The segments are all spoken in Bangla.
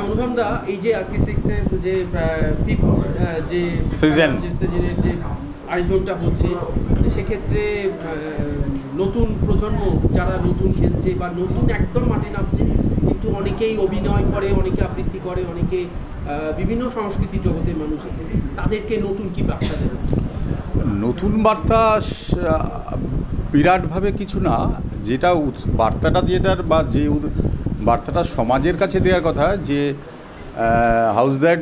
অনুপম দা, এই যে আজকে সিক্সের যে ফিফথ যে সিজনের যে আয়োজনটা হচ্ছে, সেক্ষেত্রে নতুন প্রজন্ম যারা নতুন খেলছে বা নতুন একদম মাঠে নামছে, কিন্তু অনেকেই অভিনয় করে, অনেকে আবৃত্তি করে, অনেকে বিভিন্ন সংস্কৃতির জগতের মানুষ আছে, তাদেরকে নতুন কি বার্তা দেবে? নতুন বার্তা বিরাটভাবে কিছু না, যেটা বার্তাটা যেটার বা যে বার্তাটা সমাজের কাছে দেওয়ার কথা, যে হাউস দ্যাট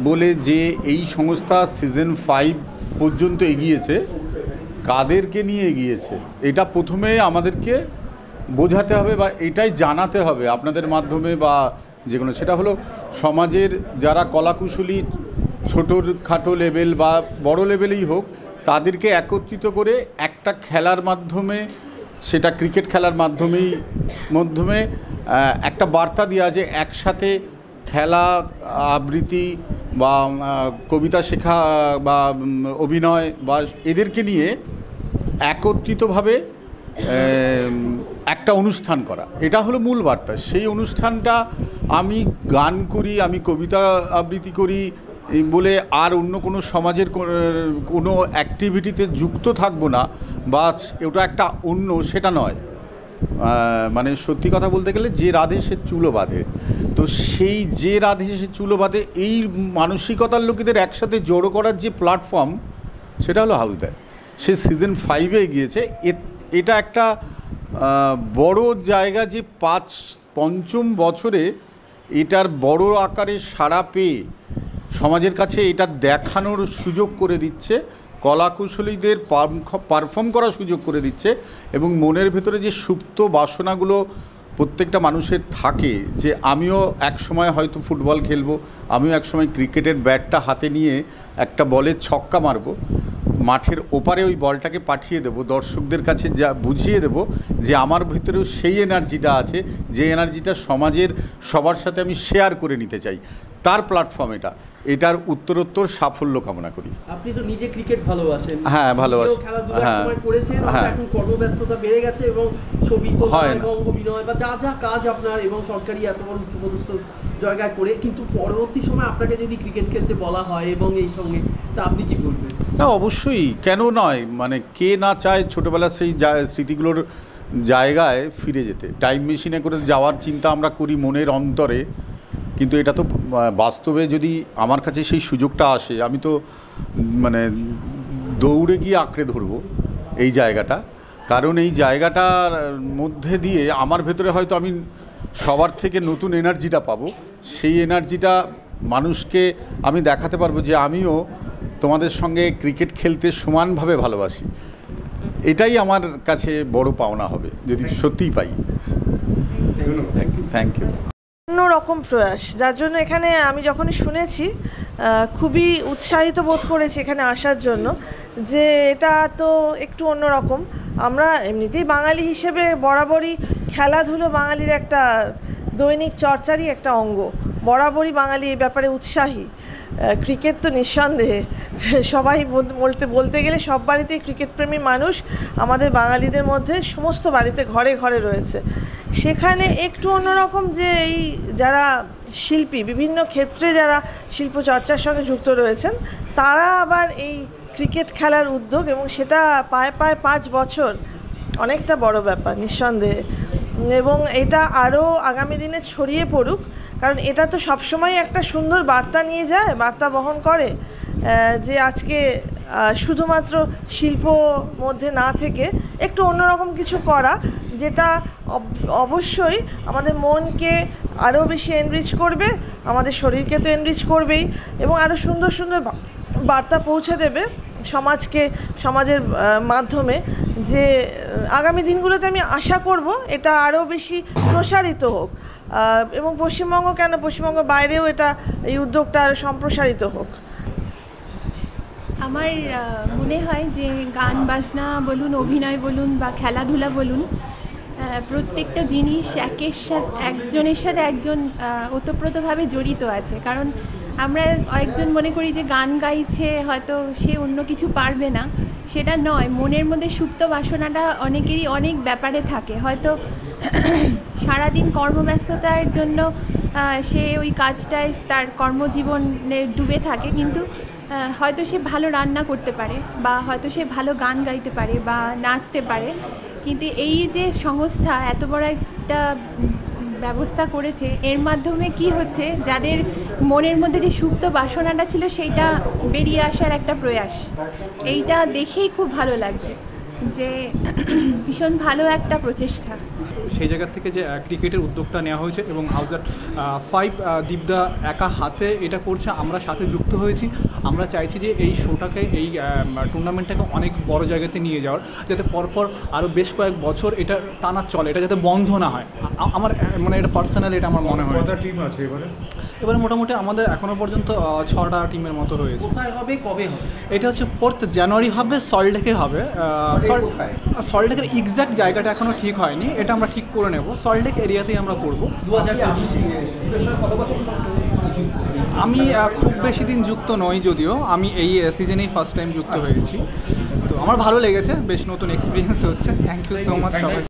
বলে যে এই সংস্থা সিজন 5 পর্যন্ত এগিয়েছে, কাদেরকে নিয়ে এগিয়েছে এটা প্রথমে আমাদেরকে বোঝাতে হবে বা এটাই জানাতে হবে আপনাদের মাধ্যমে বা যে কোনো, সেটা হলো সমাজের যারা কলাকুশলী ছোটোর খাটো লেভেল বা বড় লেভেলেই হোক, তাদেরকে একত্রিত করে একটা খেলার মাধ্যমে, সেটা ক্রিকেট খেলার মাধ্যমে একটা বার্তা দেওয়া, যে একসাথে খেলা, আবৃত্তি বা কবিতা শেখা বা অভিনয় বা এদেরকে নিয়ে একত্রিতভাবে একটা অনুষ্ঠান করা, এটা হলো মূল বার্তা। সেই অনুষ্ঠানটা আমি গান করি, আমি কবিতা আবৃত্তি করি বলে আর অন্য কোনো সমাজের কোনো অ্যাক্টিভিটিতে যুক্ত থাকবো না বা ওটা একটা অন্য, সেটা নয়। মানে সত্যি কথা বলতে গেলে, যে রাধে সে চুলো বাঁধে, তো সেই যে রাধে সে চুলো বাঁধে এই মানসিকতার লোকেদের একসাথে জড়ো করার যে প্ল্যাটফর্ম, সেটা হলো হাউস দ্যাট। সে সিজন 5-এ গিয়েছে। এটা একটা বড় জায়গা, যে পঞ্চম বছরে এটার বড় আকারে সাড়া পেয়ে সমাজের কাছে এটা দেখানোর সুযোগ করে দিচ্ছে, কলাকুশলীদের পারফর্ম করার সুযোগ করে দিচ্ছে, এবং মনের ভেতরে যে সুপ্ত বাসনাগুলো প্রত্যেকটা মানুষের থাকে, যে আমিও এক সময় হয়তো ফুটবল খেলবো, আমিও এক সময় ক্রিকেটের ব্যাটটা হাতে নিয়ে একটা বলে ছক্কা মারবো, মাঠের ওপারে ওই বলটাকে পাঠিয়ে দেবো, দর্শকদের কাছে যা বুঝিয়ে দেবো যে আমার ভিতরেও সেই এনার্জিটা আছে, যে এনার্জিটা সমাজের সবার সাথে আমি শেয়ার করে নিতে চাই, তার প্ল্যাটফর্ম এটার উত্তরোত্তর সাফল্য কামনা করি। আপনি তো নিজে ক্রিকেট ভালোবাসেন। হ্যাঁ, ভালোবাসি। খেলাধুলা সময় করেছেন, এখন কর্মব্যস্ততা বেড়ে গেছে এবং ছবি তোলা এবং অভিনয় বা যা যা কাজ আপনার, এবং সরকারি এত বড় উচ্চপদস্থ জায়গায় করে, কিন্তু পরবর্তী সময় আপনাকে যদি ক্রিকেট খেলতে বলা হয় এবং এই সঙ্গে, তা আপনি কি বলবেন? না, অবশ্যই, কেন নয়, মানে কে না চায় ছোটোবেলার সেই স্মৃতিগুলোর জায়গায় ফিরে যেতে। টাইম মেশিনে করে যাওয়ার চিন্তা আমরা করি মনের অন্তরে, কিন্তু এটা তো বাস্তবে যদি আমার কাছে সেই সুযোগটা আসে, আমি তো মানে দৌড়ে গিয়ে আঁকড়ে ধরবো এই জায়গাটা, কারণ এই জায়গাটার মধ্যে দিয়ে আমার ভেতরে হয়তো আমি সবার থেকে নতুন এনার্জিটা পাবো, সেই এনার্জিটা মানুষকে আমি দেখাতে পারবো যে আমিও তোমাদের সঙ্গে ক্রিকেট খেলতে সমানভাবে ভালোবাসি। এটাই আমার কাছে বড় পাওনা হবে যদি সত্যিই পাই। Thank you. অন্যরকম প্রয়াস, যার জন্য এখানে আমি যখনই শুনেছি খুবই উৎসাহিত বোধ করেছি এখানে আসার জন্য, যে এটা তো একটু অন্যরকম। আমরা এমনিতেই বাঙালি হিসেবে বরাবরই খেলাধুলো বাঙালির একটা দৈনিক চর্চারই একটা অঙ্গ, বরাবরই বাঙালি এই ব্যাপারে উৎসাহী। ক্রিকেট তো নিঃসন্দেহে সবাই বলতে গেলে সব বাড়িতেই ক্রিকেটপ্রেমী মানুষ আমাদের বাঙালিদের মধ্যে সমস্ত বাড়িতে ঘরে ঘরে রয়েছে। সেখানে একটু অন্যরকম, যে এই যারা শিল্পী, বিভিন্ন ক্ষেত্রে যারা শিল্পচর্চার সঙ্গে যুক্ত রয়েছেন, তারা আবার এই ক্রিকেট খেলার উদ্যোগ, এবং সেটা পায় 5 বছর, অনেকটা বড় ব্যাপার নিঃসন্দেহে। এবং এটা আরও আগামী দিনে ছড়িয়ে পড়ুক, কারণ এটা তো সবসময় একটা সুন্দর বার্তা নিয়ে যায়, বার্তা বহন করে, যে আজকে শুধুমাত্র শিল্প মধ্যে না থেকে একটু অন্যরকম কিছু করা, যেটা অবশ্যই আমাদের মনকে আরও বেশি এনরিচ করবে, আমাদের শরীরকে তো এনরিচ করবেই, এবং আরও সুন্দর সুন্দর বার্তা পৌঁছে দেবে সমাজকে, সমাজের মাধ্যমে, যে আগামী দিনগুলোতে আমি আশা করব এটা আরও বেশি প্রসারিত হোক, এবং পশ্চিমবঙ্গ কেন, পশ্চিমবঙ্গের বাইরেও এটা, এই উদ্যোগটা আরও সম্প্রসারিত হোক। আমার মনে হয় যে গান বাজনা বলুন, অভিনয় বলুন বা খেলাধুলা বলুন, প্রত্যেকটা জিনিস একজনের সাথে একজন ওতপ্রোতভাবে জড়িত আছে। কারণ আমরা একজন মনে করি যে গান গাইছে হয়তো সে অন্য কিছু পারবে না, সেটা নয়। মনের মধ্যে সুপ্ত বাসনাটা অনেকেরই অনেক ব্যাপারে থাকে, হয়তো সারাদিন কর্মব্যস্ততার জন্য সে ওই কাজটায় তার কর্মজীবনে ডুবে থাকে, কিন্তু হয়তো সে ভালো রান্না করতে পারে বা হয়তো সে ভালো গান গাইতে পারে বা নাচতে পারে, কিন্তু এই যে সংস্থা এত বড় একটা ব্যবস্থা করেছে, এর মাধ্যমে কি হচ্ছে, যাদের মনের মধ্যে যে সুপ্ত বাসনাটা ছিল সেইটা বেরিয়ে আসার একটা প্রয়াস। এইটা দেখেই খুব ভালো লাগছে যে ভীষণ ভালো একটা প্রচেষ্টা। সেই জায়গা থেকে যে ক্রিকেটের উদ্যোগটা নেওয়া হয়েছে এবং হাউজার 5 দীপদা একা হাতে এটা করছে, আমরা সাথে যুক্ত হয়েছি। আমরা চাইছি যে এই শোটাকে, এই টুর্নামেন্টটাকে অনেক বড় জায়গাতে নিয়ে যাওয়ার, যাতে পরপর আরও বেশ কয়েক বছর এটা টানা চলে, এটা যাতে বন্ধ না হয়। আমার মানে এটা পার্সোনালি এটা আমার মনে হয়। টিম আছে এবারে মোটামুটি আমাদের এখনও পর্যন্ত 6টা টিমের মতো হয়েছে। কোথায় হবে, কবে হবে? এটা হচ্ছে 4 জানুয়ারি হবে, সল্টলেকে হবে। সল্টলেকের এক্স্যাক্ট জায়গাটা এখনও ঠিক হয়নি, এটা আমরা ঠিক করে নেব। সল্টলেক এরিয়াতেই আমরা করব। 2025-এ। আমি খুব বেশি দিন যুক্ত নই, যদিও আমি এই সিজনেই ফার্স্ট টাইম যুক্ত হয়েছি। তো আমার ভালো লেগেছে, বেশ নতুন এক্সপিরিয়েন্স হচ্ছে। থ্যাংক ইউ সো মাচ সবাই।